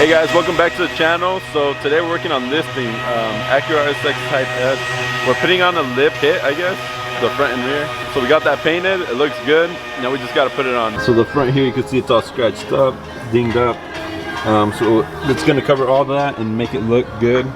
Hey guys, welcome back to the channel. So today we're working on this thing, Acura RSX Type S. We're putting on a lip kit, I guess, the front and rear. So we got that painted, it looks good. Now we just got to put it on. So the front here, you can see it's all scratched up, dinged up. So it's going to cover all that and make it look good.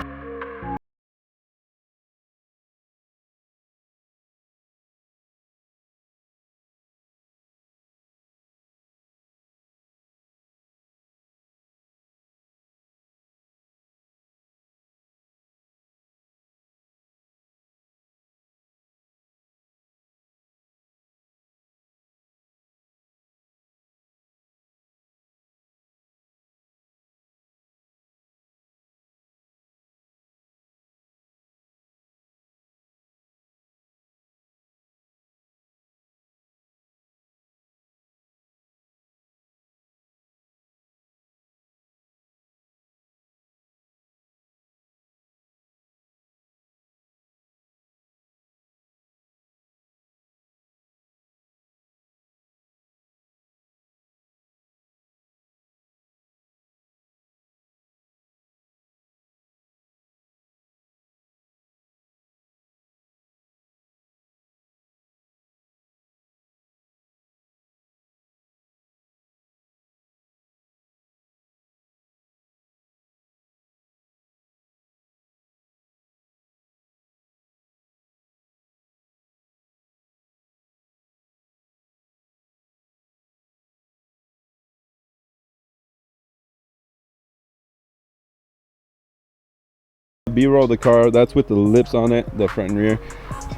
B-roll the car, that's with the lips on it, the front and rear.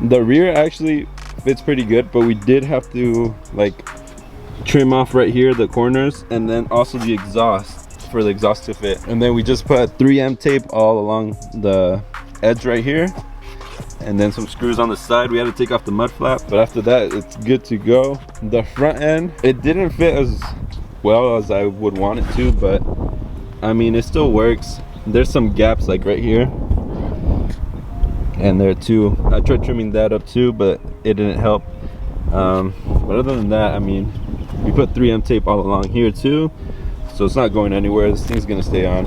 The rear actually fits pretty good, but we did have to like trim off right here the corners, and then also the exhaust for the exhaust to fit. And then we just put 3M tape all along the edge right here, and then some screws on the side. We had to take off the mud flap, but after that it's good to go. The front end, it didn't fit as well as I would want it to, but I mean it still works. There's some gaps like right here and there too. I tried trimming that up too, but it didn't help. But other than that, I mean, we put 3M tape all along here too, so it's not going anywhere. This thing's gonna stay on.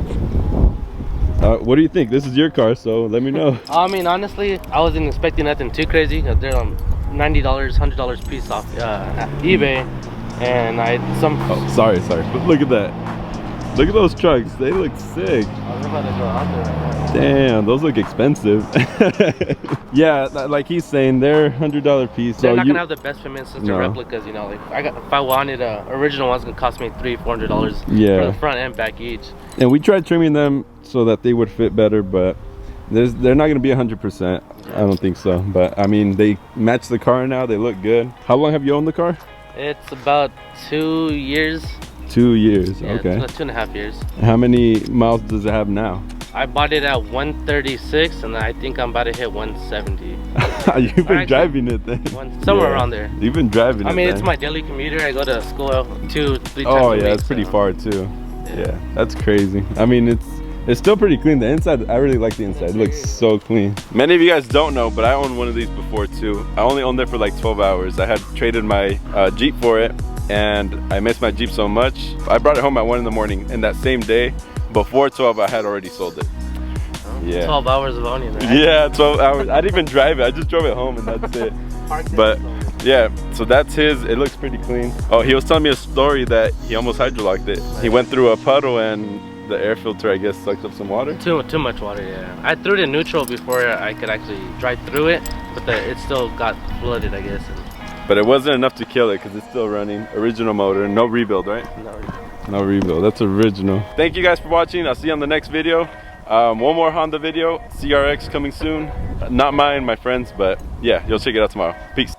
What do you think? This is your car, so let me know. I mean, honestly, I wasn't expecting nothing too crazy. They're $90, $100 piece off eBay, and Oh, sorry, but look at that. Look at those trucks, they look sick. Damn, those look expensive. Yeah, like he's saying, they're $100 piece. They're so not gonna have the best fitment since the replicas, you know. Like if I wanted a original one's gonna cost me $300-400 for the front and back each. And we tried trimming them so that they would fit better, but they're not gonna be 100%. I don't think so. But I mean, they match the car now, they look good. How long have you owned the car? It's about 2 years. 2 years, yeah, okay. It's about 2.5 years. How many miles does it have now? I bought it at 136, and I think I'm about to hit 170. You've been driving it then? Somewhere around there. You've been driving it. I mean, then. It's my daily commuter. I go to school 2-3 times a week. Oh yeah, it's pretty far too. Yeah, that's crazy. I mean, it's still pretty clean. The inside, I really like the inside. It looks so clean. Many of you guys don't know, but I owned one of these before too. I only owned it for like 12 hours. I had traded my Jeep for it, and I missed my Jeep so much. I brought it home at 1 in the morning, and that same day, before 12, I had already sold it. Yeah. 12 hours of owning it. Yeah, 12 hours. I didn't even drive it. I just drove it home and that's it. But yeah, so that's his. It looks pretty clean. Oh, he was telling me a story that he almost hydrolocked it. He went through a puddle and the air filter, I guess, sucked up some water. Too much water, yeah. I threw it in neutral before I could actually drive through it, but it still got flooded, I guess. But it wasn't enough to kill it because it's still running. Original motor, no rebuild, right? No rebuild. That's original. Thank you guys for watching. I'll see you on the next video. One more Honda video, CRX coming soon. Not mine, my friends, but yeah, you'll check it out tomorrow. Peace.